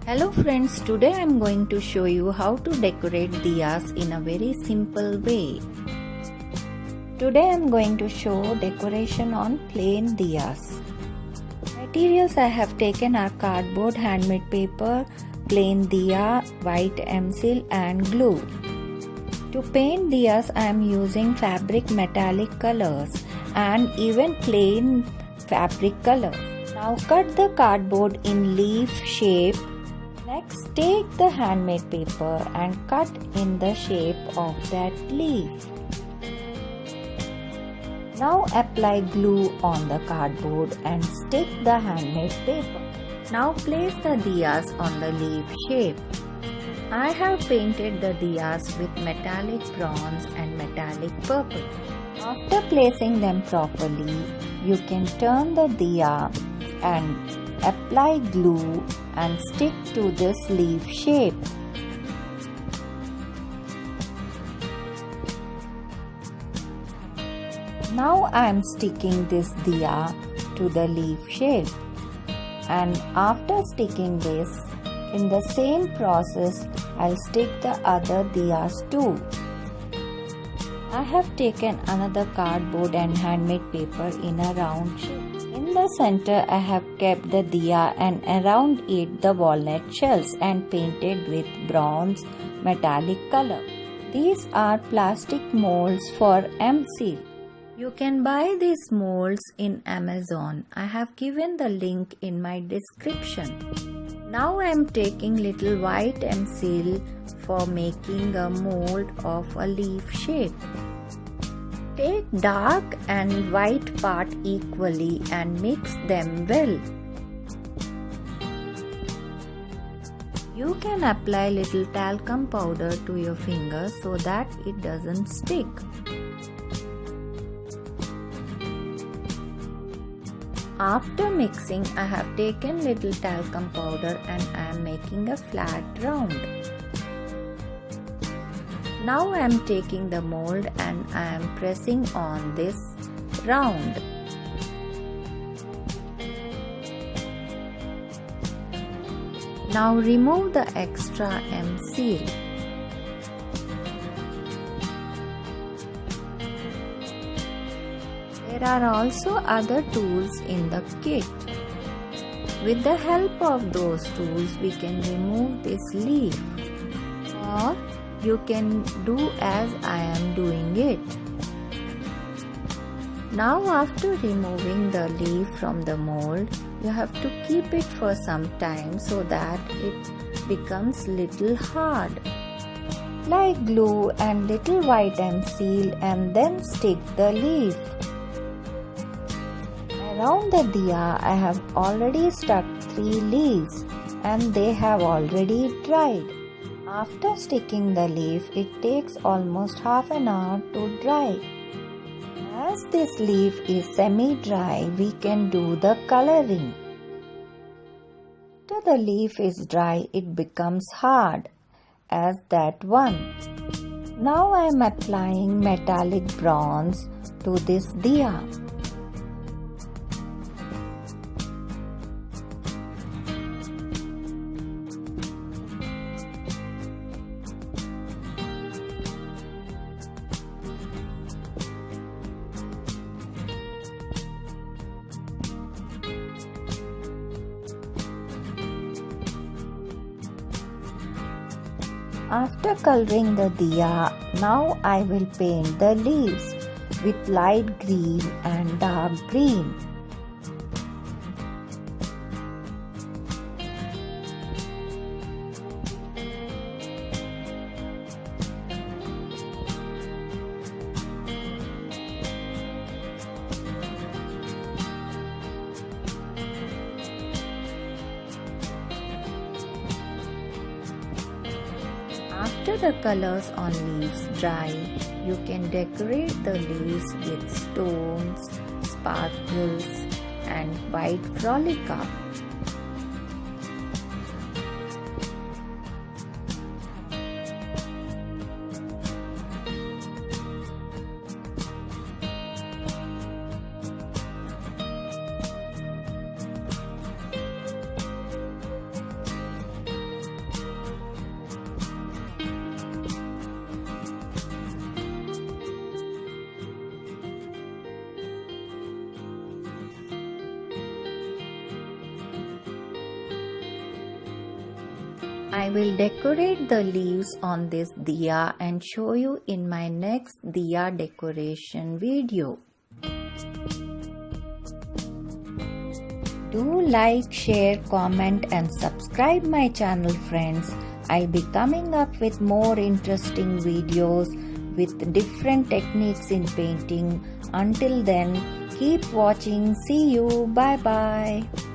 Hello friends, today I am going to show you how to decorate diyas in a very simple way. Today I am going to show decoration on plain diyas. Materials I have taken are cardboard, handmade paper, plain diya, white Mseal and glue. To paint diyas I am using fabric metallic colors and even plain fabric colors. Now cut the cardboard in leaf shape. Next, take the handmade paper and cut in the shape of that leaf. Now apply glue on the cardboard and stick the handmade paper. Now place the diyas on the leaf shape. I have painted the diyas with metallic bronze and metallic purple. After placing them properly, you can turn the diya and apply glue and stick to this leaf shape. Now I am sticking this diya to the leaf shape, and after sticking this, in the same process I'll stick the other diyas too. I have taken another cardboard and handmade paper in a round shape. In the center I have kept the diya and around it the walnut shells and painted with bronze metallic color. These are plastic molds for Mseal. You can buy these molds in Amazon. I have given the link in my description. Now I am taking little white Mseal for making a mold of a leaf shape. Take dark and white part equally and mix them well. You can apply little talcum powder to your fingers so that it doesn't stick. After mixing, I have taken little talcum powder and I am making a flat round. Now I am taking the mold and I am pressing on this round. Now remove the extra Mseal. There are also other tools in the kit. With the help of those tools, we can remove this leaf, or you can do as I am doing it. Now after removing the leaf from the mold, you have to keep it for some time so that it becomes little hard. Apply glue and little white Mseal and then stick the leaf. Around the diya I have already stuck 3 leaves and they have already dried. After sticking the leaf, it takes almost half an hour to dry. As this leaf is semi-dry, we can do the coloring. After the leaf is dry, it becomes hard as that one. Now I am applying metallic bronze to this diya. After coloring the diya, now I will paint the leaves with light green and dark green. After the colors on leaves dry, you can decorate the leaves with stones, sparkles and white frolica. I will decorate the leaves on this diya and show you in my next diya decoration video. Do like, share, comment and subscribe my channel, friends. I'll be coming up with more interesting videos with different techniques in painting. Until then, keep watching. See you. Bye bye.